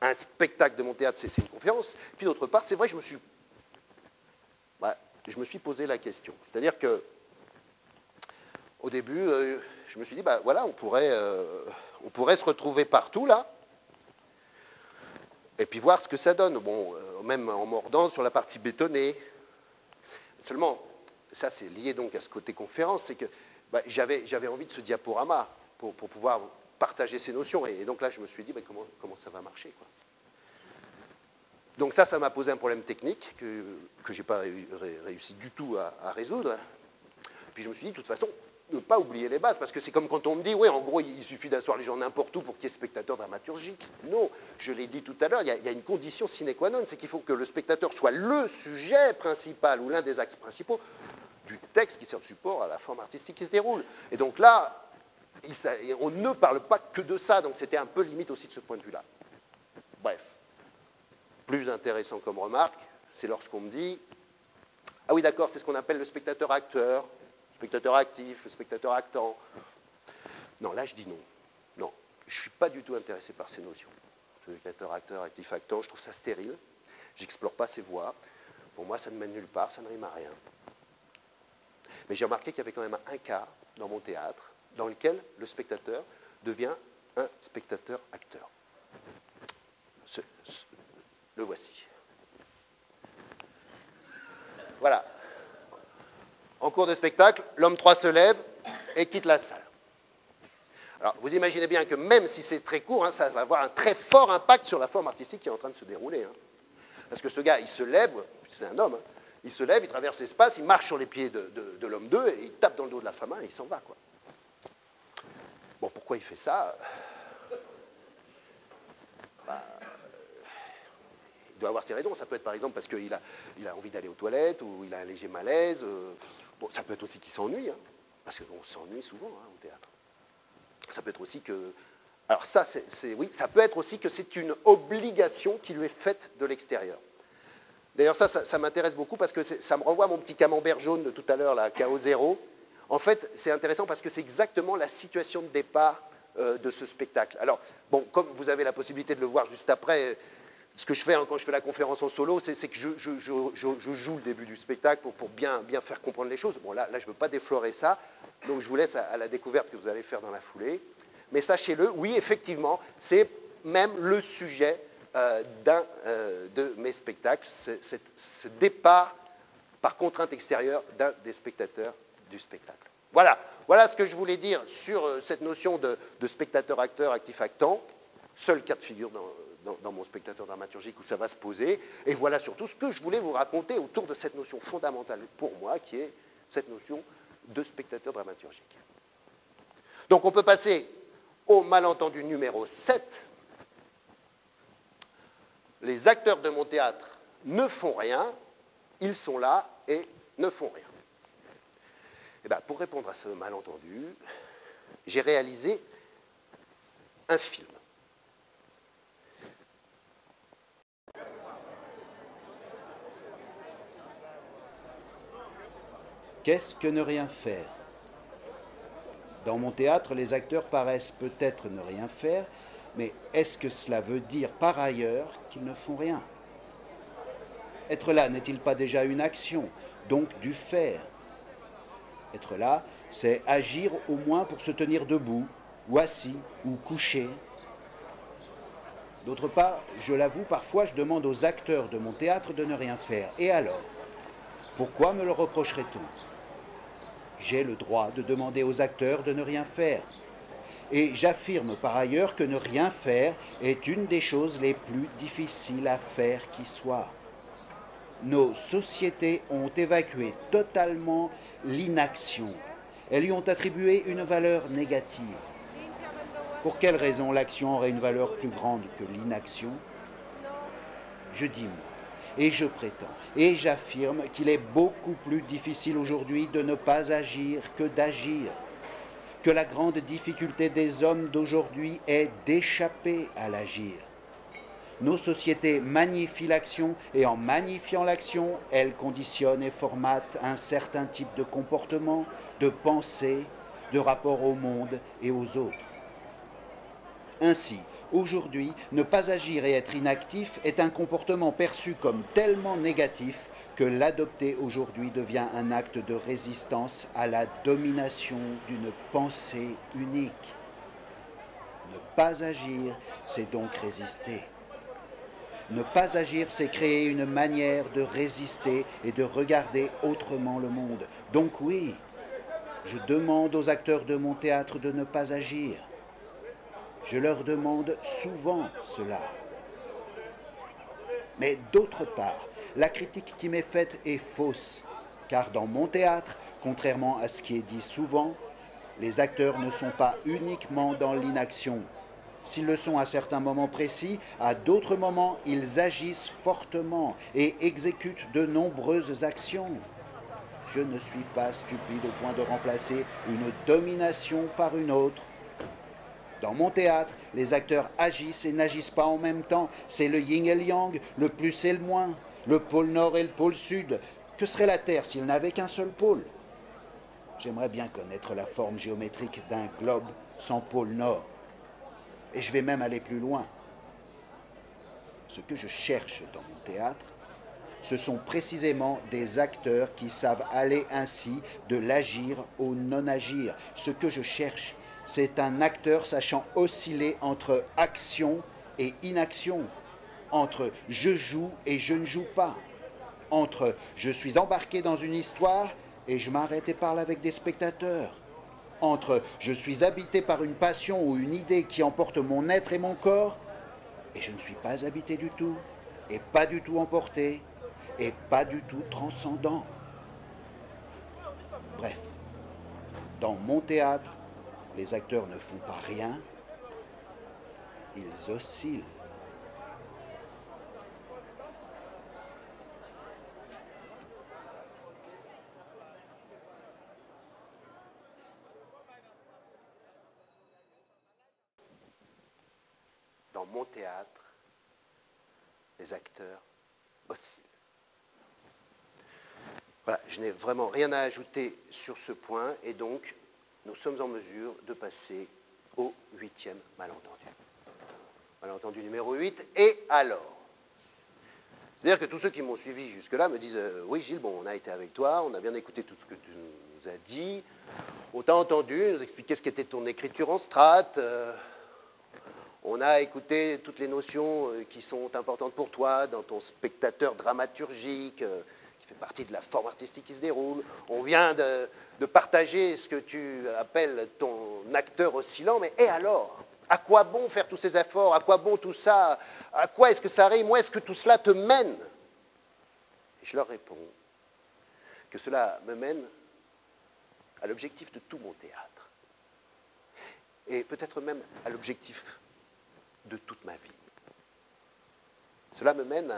un spectacle de mon théâtre, c'est une conférence. Puis d'autre part, c'est vrai que je me suis posé la question. C'est-à-dire que, au début, je me suis dit, voilà, on pourrait se retrouver partout, là, et puis voir ce que ça donne. Bon, même en mordant sur la partie bétonnée. Seulement, ça c'est lié donc à ce côté conférence, c'est que j'avais envie de ce diaporama pour pouvoir partager ces notions. Et donc là, je me suis dit, comment ça va marcher, quoi. Donc ça m'a posé un problème technique que je n'ai pas réussi du tout à résoudre. Puis je me suis dit, de toute façon, ne pas oublier les bases, parce que c'est comme quand on me dit, oui, en gros, il suffit d'asseoir les gens n'importe où pour qu'il y ait spectateur dramaturgique. Non, je l'ai dit tout à l'heure, il y a une condition sine qua non, c'est qu'il faut que le spectateur soit le sujet principal ou l'un des axes principaux du texte qui sert de support à la forme artistique qui se déroule. Et donc là, on ne parle pas que de ça, donc c'était un peu limite aussi de ce point de vue-là. Bref, plus intéressant comme remarque, c'est lorsqu'on me dit, ah oui, d'accord, c'est ce qu'on appelle le spectateur-acteur, spectateur actif, spectateur actant. Non, là, je dis non. Non, je ne suis pas du tout intéressé par ces notions. Spectateur, acteur, actif, actant, je trouve ça stérile. Je n'explore pas ces voies. Pour moi, ça ne mène nulle part, ça ne rime à rien. Mais j'ai remarqué qu'il y avait quand même un cas dans mon théâtre dans lequel le spectateur devient un spectateur-acteur. Le voici. Voilà. En cours de spectacle, l'homme 3 se lève et quitte la salle. Alors, vous imaginez bien que même si c'est très court, ça va avoir un très fort impact sur la forme artistique qui est en train de se dérouler. Parce que ce gars, il se lève, c'est un homme, il se lève, il traverse l'espace, il marche sur les pieds de l'homme 2, et il tape dans le dos de la femme 1 et il s'en va, quoi. Bon, pourquoi il fait ça? Il doit avoir ses raisons. Ça peut être par exemple parce qu'il a envie d'aller aux toilettes ou il a un léger malaise. Bon, ça peut être aussi qu'il s'ennuie, parce qu'on s'ennuie souvent au théâtre. Ça peut être aussi que... Alors ça, oui, ça peut être aussi que c'est une obligation qui lui est faite de l'extérieur. D'ailleurs, ça m'intéresse beaucoup parce que ça me renvoie à mon petit camembert jaune de tout à l'heure, là, KO 0. En fait, c'est intéressant parce que c'est exactement la situation de départ de ce spectacle. Alors, bon, comme vous avez la possibilité de le voir juste après, ce que je fais quand je fais la conférence en solo, c'est que je joue le début du spectacle pour bien faire comprendre les choses. Bon, là je ne veux pas déflorer ça, donc je vous laisse à la découverte que vous allez faire dans la foulée. Mais sachez-le, oui, effectivement, c'est même le sujet de mes spectacles, ce départ par contrainte extérieure d'un des spectateurs du spectacle. Voilà ce que je voulais dire sur cette notion de spectateur-acteur, actif-actant. Seul cas de figure dans mon spectateur dramaturgique où ça va se poser. Et voilà surtout ce que je voulais vous raconter autour de cette notion fondamentale pour moi, qui est cette notion de spectateur dramaturgique. Donc on peut passer au malentendu numéro 7. Les acteurs de mon théâtre ne font rien, ils sont là et ne font rien. Et bien, pour répondre à ce malentendu, j'ai réalisé un film. Qu'est-ce que ne rien faire? Dans mon théâtre, les acteurs paraissent peut-être ne rien faire, mais est-ce que cela veut dire par ailleurs qu'ils ne font rien? Être là n'est-il pas déjà une action, donc du faire? Être là, c'est agir au moins pour se tenir debout, ou assis, ou couché. D'autre part, je l'avoue, parfois je demande aux acteurs de mon théâtre de ne rien faire. Et alors? Pourquoi me le reprocherait-on? J'ai le droit de demander aux acteurs de ne rien faire. Et j'affirme par ailleurs que ne rien faire est une des choses les plus difficiles à faire qui soit. Nos sociétés ont évacué totalement l'inaction. Elles lui ont attribué une valeur négative. Pour quelle raison l'action aurait une valeur plus grande que l'inaction? Je dis moi, et je prétends, et j'affirme qu'il est beaucoup plus difficile aujourd'hui de ne pas agir que d'agir. Que la grande difficulté des hommes d'aujourd'hui est d'échapper à l'agir. Nos sociétés magnifient l'action et en magnifiant l'action, elles conditionnent et formatent un certain type de comportement, de pensée, de rapport au monde et aux autres. Ainsi, aujourd'hui, ne pas agir et être inactif est un comportement perçu comme tellement négatif que l'adopter aujourd'hui devient un acte de résistance à la domination d'une pensée unique. Ne pas agir, c'est donc résister. Ne pas agir, c'est créer une manière de résister et de regarder autrement le monde. Donc oui, je demande aux acteurs de mon théâtre de ne pas agir. Je leur demande souvent cela. Mais d'autre part, la critique qui m'est faite est fausse, car dans mon théâtre, contrairement à ce qui est dit souvent, les acteurs ne sont pas uniquement dans l'inaction. S'ils le sont à certains moments précis, à d'autres moments, ils agissent fortement et exécutent de nombreuses actions. Je ne suis pas stupide au point de remplacer une domination par une autre. Dans mon théâtre, les acteurs agissent et n'agissent pas en même temps. C'est le yin et le yang, le plus et le moins, le pôle nord et le pôle sud. Que serait la Terre s'il n'avait qu'un seul pôle? J'aimerais bien connaître la forme géométrique d'un globe sans pôle nord. Et je vais même aller plus loin. Ce que je cherche dans mon théâtre, ce sont précisément des acteurs qui savent aller ainsi de l'agir au non-agir. Ce que je cherche, c'est un acteur sachant osciller entre action et inaction, entre je joue et je ne joue pas, entre je suis embarqué dans une histoire et je m'arrête et parle avec des spectateurs, entre je suis habité par une passion ou une idée qui emporte mon être et mon corps, et je ne suis pas habité du tout, et pas du tout emporté, et pas du tout transcendant. Bref, dans mon théâtre, les acteurs ne font pas rien, ils oscillent. Dans mon théâtre, les acteurs oscillent. Voilà, je n'ai vraiment rien à ajouter sur ce point, et donc nous sommes en mesure de passer au 8e malentendu. Malentendu numéro 8, et alors? C'est-à-dire que tous ceux qui m'ont suivi jusque-là me disent oui Gilles, bon, on a été avec toi, on a bien écouté tout ce que tu nous as dit, on t'a entendu, nous expliquer ce qu'était ton écriture en strat, on a écouté toutes les notions qui sont importantes pour toi dans ton spectateur dramaturgique, qui fait partie de la forme artistique qui se déroule. On vient de partager ce que tu appelles ton acteur oscillant, mais et alors? À quoi bon faire tous ces efforts? À quoi bon tout ça? À quoi est-ce que ça rime? Où est-ce que tout cela te mène? Et je leur réponds que cela me mène à l'objectif de tout mon théâtre. Et peut-être même à l'objectif de toute ma vie. Cela me mène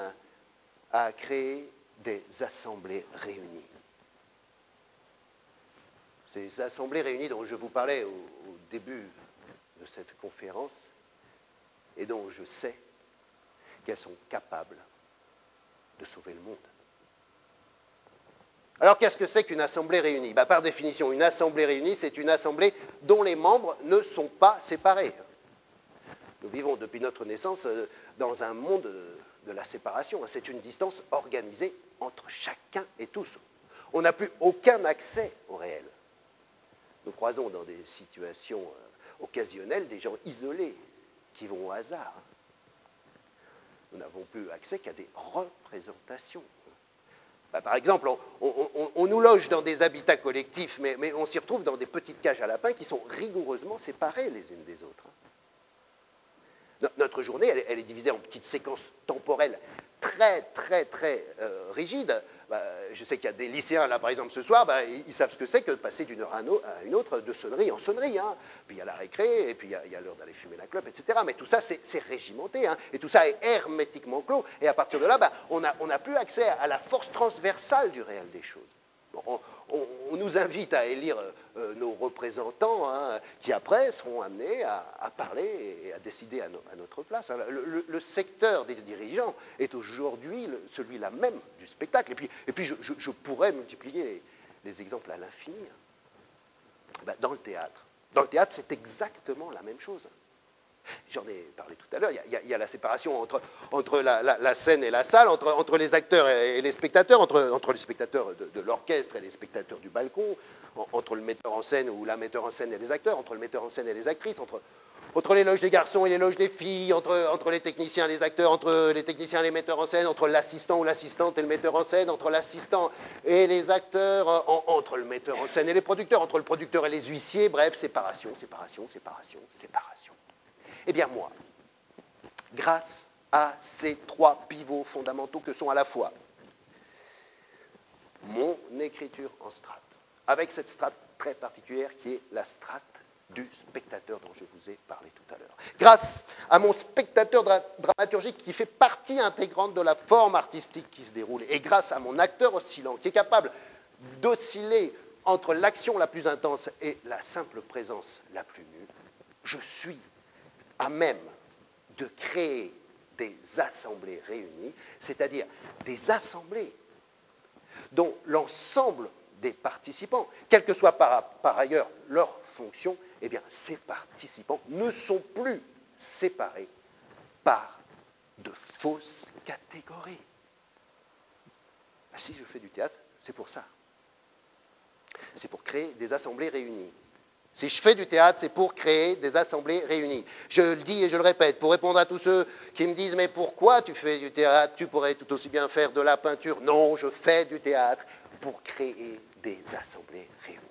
à créer des assemblées réunies. Ces assemblées réunies dont je vous parlais au début de cette conférence et dont je sais qu'elles sont capables de sauver le monde. Alors qu'est-ce que c'est qu'une assemblée réunie? Par définition, une assemblée réunie, c'est une assemblée dont les membres ne sont pas séparés. Nous vivons depuis notre naissance dans un monde de la séparation. C'est une distance organisée entre chacun et tous. On n'a plus aucun accès au réel. Nous croisons dans des situations occasionnelles des gens isolés qui vont au hasard. Nous n'avons plus accès qu'à des représentations. Par exemple, on nous loge dans des habitats collectifs, mais on s'y retrouve dans des petites cages à lapins qui sont rigoureusement séparées les unes des autres. Notre journée, elle est divisée en petites séquences temporelles très rigides. Je sais qu'il y a des lycéens, là, par exemple, ce soir, ils savent ce que c'est que de passer d'une heure à une autre, de sonnerie en sonnerie. Puis il y a la récré, et puis il y a l'heure d'aller fumer la clope, etc. Mais tout ça, c'est régimenté, et tout ça est hermétiquement clos. Et à partir de là, on n'a plus accès à la force transversale du réel des choses. On nous invite à élire nos représentants qui après seront amenés à parler et à décider à notre place. Le secteur des dirigeants est aujourd'hui celui-là même du spectacle. Et puis je pourrais multiplier les exemples à l'infini. Dans le théâtre, c'est exactement la même chose. J'en ai parlé tout à l'heure, il y a la séparation entre la scène et la salle, entre les acteurs et les spectateurs, entre les spectateurs de l'orchestre et les spectateurs du balcon, entre le metteur en scène ou la metteur en scène et les acteurs, entre le metteur en scène et les actrices, entre les loges des garçons et les loges des filles, entre les techniciens et les acteurs, entre les techniciens et les metteurs en scène, entre l'assistant ou l'assistante et le metteur en scène, entre l'assistant et les acteurs, entre le metteur en scène et les producteurs, entre le producteur et les huissiers, bref, séparation. Eh bien moi, grâce à ces trois pivots fondamentaux que sont à la fois mon écriture en strate, avec cette strate très particulière qui est la strate du spectateur dont je vous ai parlé tout à l'heure. Grâce à mon spectateur dramaturgique qui fait partie intégrante de la forme artistique qui se déroule, et grâce à mon acteur oscillant qui est capable d'osciller entre l'action la plus intense et la simple présence la plus nue, je suis à même de créer des assemblées réunies, c'est-à-dire des assemblées dont l'ensemble des participants, quelle que soit par ailleurs leur fonction, eh bien, ces participants ne sont plus séparés par de fausses catégories. Si je fais du théâtre, c'est pour ça. C'est pour créer des assemblées réunies. Si je fais du théâtre, c'est pour créer des assemblées réunies. Je le dis et je le répète, pour répondre à tous ceux qui me disent « Mais pourquoi tu fais du théâtre? Tu pourrais tout aussi bien faire de la peinture. » Non, je fais du théâtre pour créer des assemblées réunies.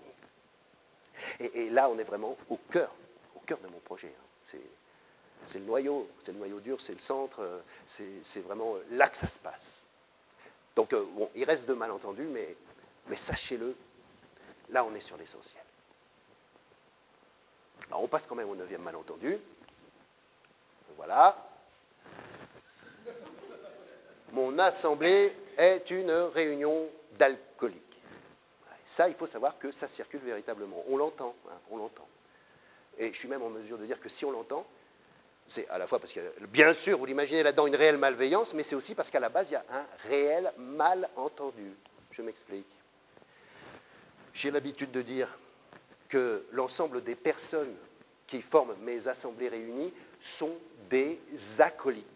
Et là, on est vraiment au cœur de mon projet. Hein. C'est le noyau dur, c'est le centre, c'est vraiment là que ça se passe. Donc, bon, il reste de malentendus, mais sachez-le, là, on est sur l'essentiel. Alors, on passe quand même au 9e malentendu. Voilà. Mon assemblée est une réunion d'alcooliques. Ça, il faut savoir que ça circule véritablement. On l'entend, hein, on l'entend. Et je suis même en mesure de dire que si on l'entend, c'est à la fois parce que, bien sûr, vous l'imaginez là-dedans, une réelle malveillance, mais c'est aussi parce qu'à la base, il y a un réel malentendu. Je m'explique. J'ai l'habitude de dire que l'ensemble des personnes qui forment mes assemblées réunies sont des acolytes.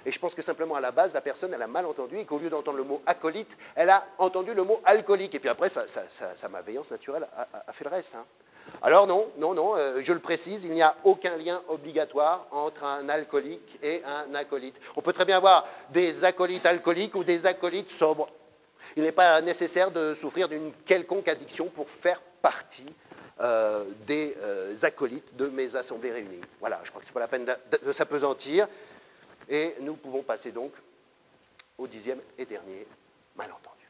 Et je pense que simplement à la base, la personne, elle a mal entendu et qu'au lieu d'entendre le mot acolyte, elle a entendu le mot alcoolique. Et puis après, sa malveillance naturelle a fait le reste. Hein. Alors non, je le précise, il n'y a aucun lien obligatoire entre un alcoolique et un acolyte. On peut très bien avoir des acolytes alcooliques ou des acolytes sobres. Il n'est pas nécessaire de souffrir d'une quelconque addiction pour faire partie des acolytes de mes assemblées réunies. Voilà, je crois que ce n'est pas la peine de s'apesantir. Et nous pouvons passer donc au 10e et dernier malentendu.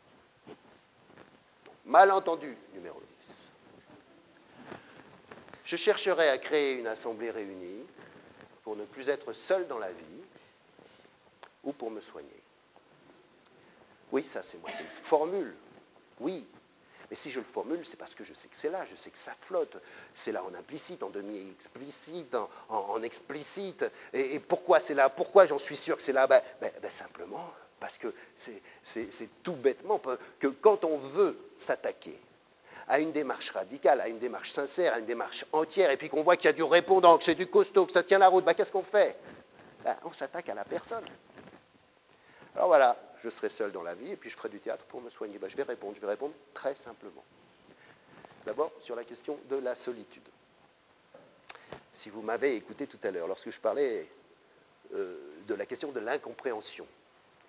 Malentendu numéro 10. Je chercherai à créer une assemblée réunie pour ne plus être seul dans la vie ou pour me soigner. Oui, ça c'est moi qui le formule. Oui. Mais si je le formule, c'est parce que je sais que c'est là, je sais que ça flotte. C'est là en implicite, en demi-explicite, en explicite. Et pourquoi c'est là? Pourquoi j'en suis sûr que c'est là? Simplement parce que c'est tout bêtement que quand on veut s'attaquer à une démarche radicale, à une démarche sincère, à une démarche entière, et puis qu'on voit qu'il y a du répondant, que c'est du costaud, que ça tient la route, qu'est-ce qu'on fait? On s'attaque à la personne. Alors voilà, je serai seul dans la vie et puis je ferai du théâtre pour me soigner. Je vais répondre très simplement. D'abord, sur la question de la solitude. Si vous m'avez écouté tout à l'heure, lorsque je parlais de la question de l'incompréhension,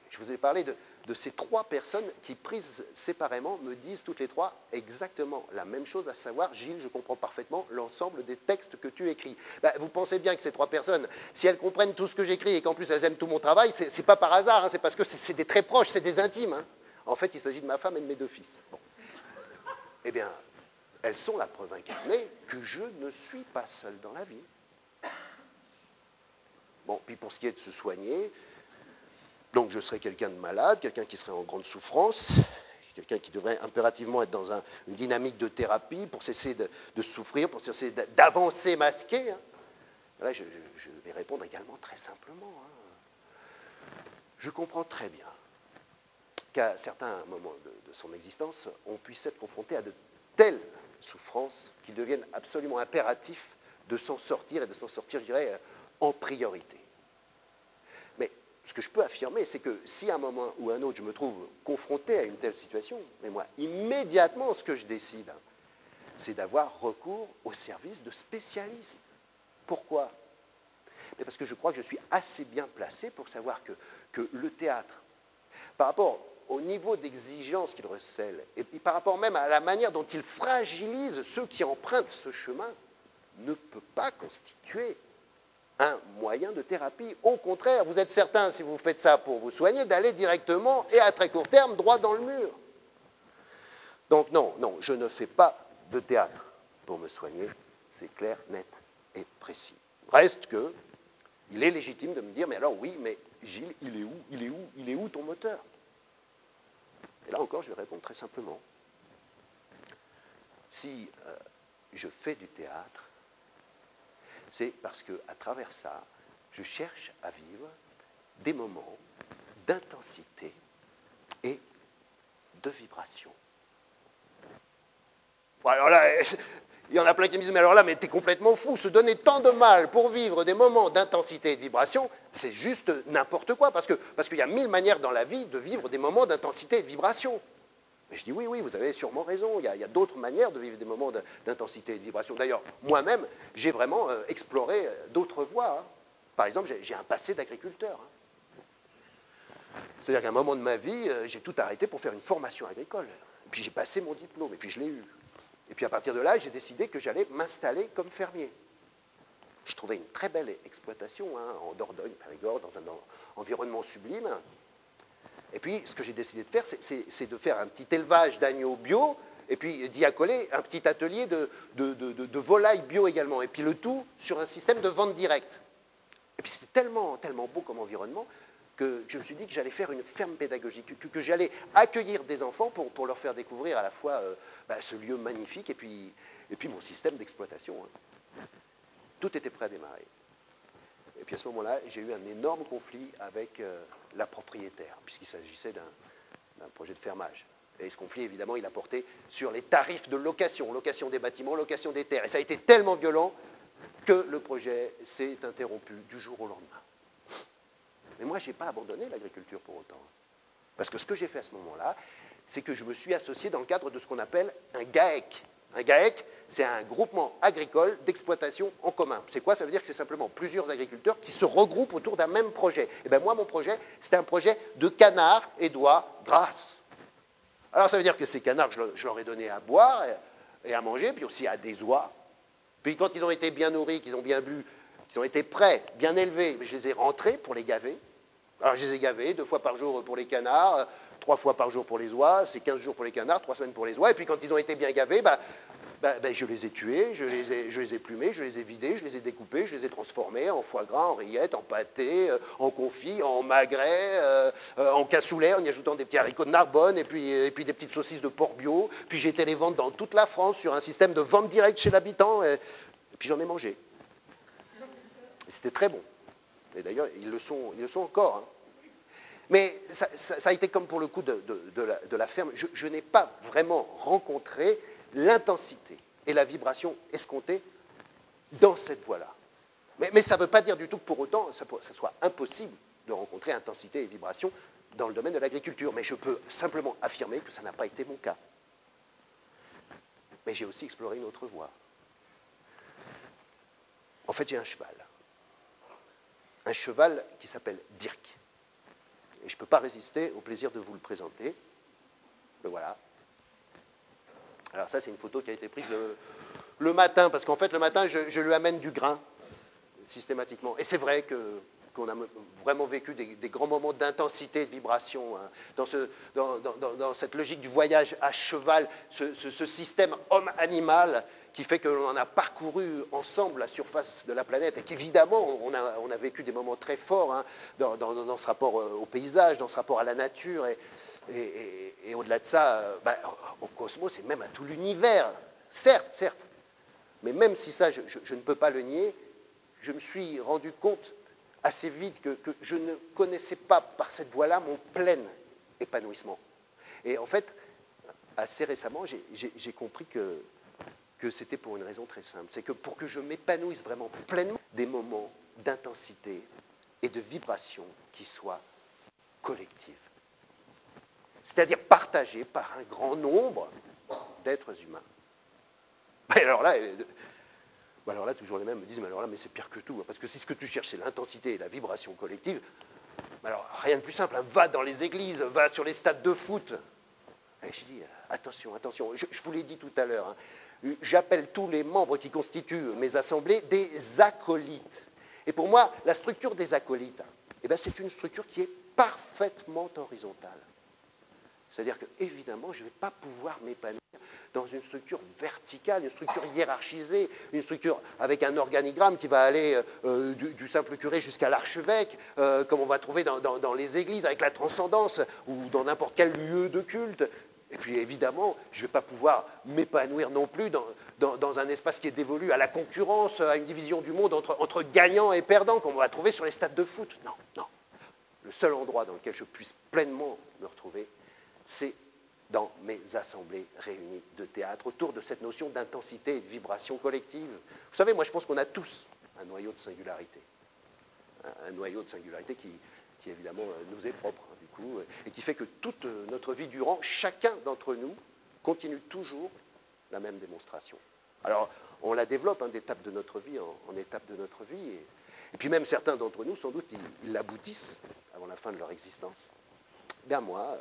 je vous ai parlé de ces trois personnes qui, prises séparément, me disent toutes les trois exactement la même chose, à savoir, Gilles, je comprends parfaitement l'ensemble des textes que tu écris. Vous pensez bien que ces trois personnes, si elles comprennent tout ce que j'écris et qu'en plus elles aiment tout mon travail, c'est pas par hasard, hein, c'est parce que c'est des très proches, c'est des intimes. Hein. En fait, il s'agit de ma femme et de mes deux fils. Bon. Eh bien, elles sont la preuve incarnée que je ne suis pas seul dans la vie. Bon, puis pour ce qui est de se soigner, donc je serais quelqu'un de malade, quelqu'un qui serait en grande souffrance, quelqu'un qui devrait impérativement être dans une dynamique de thérapie pour cesser de souffrir, pour cesser d'avancer masqué. Hein. Là, je vais répondre également très simplement. Hein. Je comprends très bien qu'à certains moments de son existence, on puisse être confronté à de telles souffrances qu'il devienne absolument impératif de s'en sortir, et de s'en sortir, je dirais, en priorité. Ce que je peux affirmer, c'est que si à un moment ou à un autre je me trouve confronté à une telle situation, mais moi, immédiatement, ce que je décide, c'est d'avoir recours au service de spécialistes. Pourquoi? Mais parce que je crois que je suis assez bien placé pour savoir que le théâtre, par rapport au niveau d'exigence qu'il recèle, et par rapport même à la manière dont il fragilise ceux qui empruntent ce chemin, ne peut pas constituer un moyen de thérapie. Au contraire, vous êtes certain, si vous faites ça pour vous soigner, d'aller directement et à très court terme, droit dans le mur. Donc non, je ne fais pas de théâtre pour me soigner, c'est clair, net et précis. Reste que, il est légitime de me dire, mais alors oui, mais Gilles, il est où ton moteur? Et là encore, je vais répondre très simplement. Si je fais du théâtre, c'est parce qu'à travers ça, je cherche à vivre des moments d'intensité et de vibration. Bon, alors là, il y en a plein qui me disent, mais alors là, mais t'es complètement fou, se donner tant de mal pour vivre des moments d'intensité et de vibration, c'est juste n'importe quoi, parce qu'il y a 1000 manières dans la vie de vivre des moments d'intensité et de vibration. Mais je dis oui, vous avez sûrement raison, il y a d'autres manières de vivre des moments d'intensité et de vibration. D'ailleurs, moi-même, j'ai vraiment exploré d'autres voies. Hein. Par exemple, j'ai un passé d'agriculteur. Hein. C'est-à-dire qu'à un moment de ma vie, j'ai tout arrêté pour faire une formation agricole. Et puis j'ai passé mon diplôme, et puis je l'ai eu. Et puis à partir de là, j'ai décidé que j'allais m'installer comme fermier. Je trouvais une très belle exploitation en Dordogne, Périgord, dans un environnement sublime. Et puis, ce que j'ai décidé de faire, c'est de faire un petit élevage d'agneaux bio, et puis d'y accoler un petit atelier de volailles bio également. Et puis le tout sur un système de vente directe. Et puis c'était tellement, tellement beau comme environnement que je me suis dit que j'allais faire une ferme pédagogique, que j'allais accueillir des enfants pour leur faire découvrir à la fois ce lieu magnifique et puis mon système d'exploitation. Tout était prêt à démarrer. Et puis à ce moment-là, j'ai eu un énorme conflit avec la propriétaire, puisqu'il s'agissait d'un projet de fermage. Et ce conflit, évidemment, il a porté sur les tarifs de location, location des bâtiments, location des terres. Et ça a été tellement violent que le projet s'est interrompu du jour au lendemain. Mais moi, je n'ai pas abandonné l'agriculture pour autant. Parce que ce que j'ai fait à ce moment-là, c'est que je me suis associé dans le cadre de ce qu'on appelle un GAEC. Un GAEC, c'est un groupement agricole d'exploitation en commun. C'est quoi? Ça veut dire que c'est simplement plusieurs agriculteurs qui se regroupent autour d'un même projet. Et bien moi, mon projet, c'était un projet de canards et d'oies grasses. Alors ça veut dire que ces canards, je leur ai donné à boire et à manger, puis aussi à des oies. Puis quand ils ont été bien nourris, qu'ils ont bien bu, qu'ils ont été prêts, bien élevés, je les ai rentrés pour les gaver. Alors je les ai gavés 2 fois par jour pour les canards, 3 fois par jour pour les oies, c'est 15 jours pour les canards, 3 semaines pour les oies. Et puis quand ils ont été bien gavés, je les ai tués, je les ai plumés, je les ai vidés, je les ai découpés, je les ai transformés en foie gras, en rillettes, en pâté, en confit, en magret, en cassoulet, en y ajoutant des petits haricots de Narbonne et puis des petites saucisses de porc bio. Puis j'ai été les vendre dans toute la France sur un système de vente directe chez l'habitant. Et puis j'en ai mangé. Et c'était très bon. Et d'ailleurs, ils le sont encore. Mais ça a été comme pour le coup de la ferme. Je n'ai pas vraiment rencontré l'intensité et la vibration escomptée dans cette voie-là. Mais ça ne veut pas dire du tout que pour autant, ça soit impossible de rencontrer intensité et vibration dans le domaine de l'agriculture. Mais je peux simplement affirmer que ça n'a pas été mon cas. Mais j'ai aussi exploré une autre voie. En fait, j'ai un cheval. Un cheval qui s'appelle Dirk. Et je ne peux pas résister au plaisir de vous le présenter. Le voilà. Alors ça, c'est une photo qui a été prise le matin, parce qu'en fait, le matin, je lui amène du grain, systématiquement. Et c'est vrai qu'on a vraiment vécu des grands moments d'intensité et de vibration. Dans cette logique du voyage à cheval, ce système homme-animal qui fait que l'on a parcouru ensemble la surface de la planète et qu'évidemment, on a vécu des moments très forts dans ce rapport au paysage, dans ce rapport à la nature et au-delà de ça, au cosmos et même à tout l'univers. Certes, mais même si ça, je ne peux pas le nier, je me suis rendu compte assez vite que je ne connaissais pas par cette voie-là mon plein épanouissement. Et en fait, assez récemment, j'ai compris que c'était pour une raison très simple. C'est que pour que je m'épanouisse vraiment pleinement, des moments d'intensité et de vibration qui soient collectifs. C'est-à-dire partagés par un grand nombre d'êtres humains. Et alors là, toujours les mêmes me disent, mais c'est pire que tout, parce que si ce que tu cherches, c'est l'intensité et la vibration collective, alors rien de plus simple, va dans les églises, va sur les stades de foot. Et je dis, attention, je vous l'ai dit tout à l'heure, j'appelle tous les membres qui constituent mes assemblées des acolytes. Et pour moi, la structure des acolytes, c'est une structure qui est parfaitement horizontale. C'est-à-dire qu'évidemment, je ne vais pas pouvoir m'épanouir dans une structure verticale, une structure hiérarchisée, une structure avec un organigramme qui va aller du simple curé jusqu'à l'archevêque, comme on va trouver dans les églises, avec la transcendance, ou dans n'importe quel lieu de culte. Et puis évidemment, je ne vais pas pouvoir m'épanouir non plus dans un espace qui est dévolu à la concurrence, à une division du monde entre gagnants et perdants, comme on va trouver sur les stades de foot. Non. Le seul endroit dans lequel je puisse pleinement me retrouver, c'est dans mes assemblées réunies de théâtre, autour de cette notion d'intensité et de vibration collective. Vous savez, moi je pense qu'on a tous un noyau de singularité. Un noyau de singularité qui évidemment nous est propre, du coup, et qui fait que toute notre vie durant, chacun d'entre nous continue toujours la même démonstration. Alors, on la développe d'étape de notre vie en étape de notre vie, et puis même certains d'entre nous, sans doute, ils l'aboutissent avant la fin de leur existence. Bien moi,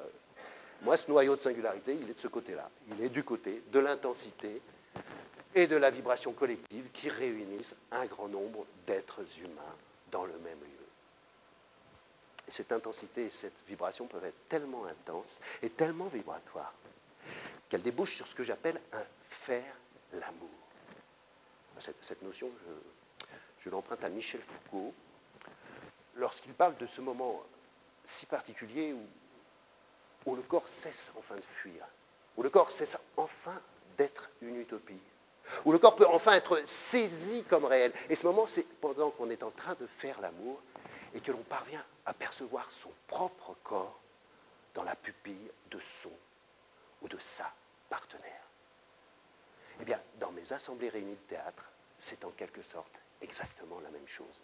ce noyau de singularité, il est de ce côté-là. Il est du côté de l'intensité et de la vibration collective qui réunissent un grand nombre d'êtres humains dans le même lieu. Et cette intensité et cette vibration peuvent être tellement intenses et tellement vibratoires qu'elles débouchent sur ce que j'appelle un faire l'amour. Cette notion, je l'emprunte à Michel Foucault lorsqu'il parle de ce moment si particulier où le corps cesse enfin de fuir, où le corps cesse enfin d'être une utopie, où le corps peut enfin être saisi comme réel. Et ce moment, c'est pendant qu'on est en train de faire l'amour et que l'on parvient à percevoir son propre corps dans la pupille de son ou de sa partenaire. Eh bien, dans mes assemblées réunies de théâtre, c'est en quelque sorte exactement la même chose.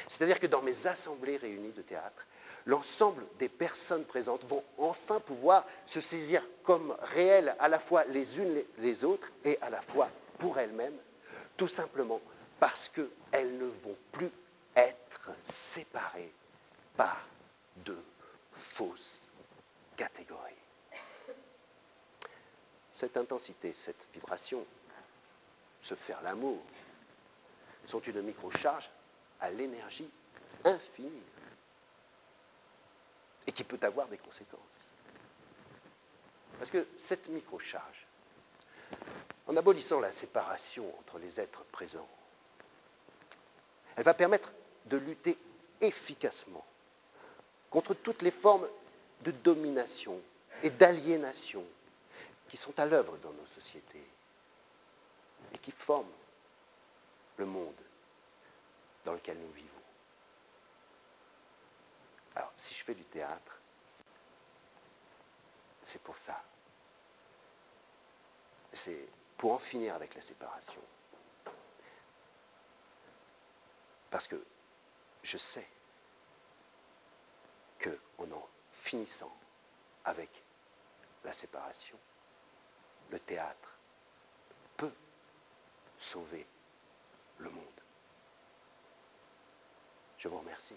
C'est-à-dire que dans mes assemblées réunies de théâtre, l'ensemble des personnes présentes vont enfin pouvoir se saisir comme réelles à la fois les unes les autres et à la fois pour elles-mêmes, tout simplement parce qu'elles ne vont plus être séparées par de fausses catégories. Cette intensité, cette vibration, se faire l'amour, sont une microcharge à l'énergie infinie et qui peut avoir des conséquences. Parce que cette microcharge, en abolissant la séparation entre les êtres présents, elle va permettre de lutter efficacement contre toutes les formes de domination et d'aliénation qui sont à l'œuvre dans nos sociétés et qui forment le monde dans lequel nous vivons. Alors, si je fais du théâtre, c'est pour ça. C'est pour en finir avec la séparation. Parce que je sais qu'en en finissant avec la séparation, le théâtre peut sauver le monde. Je vous remercie.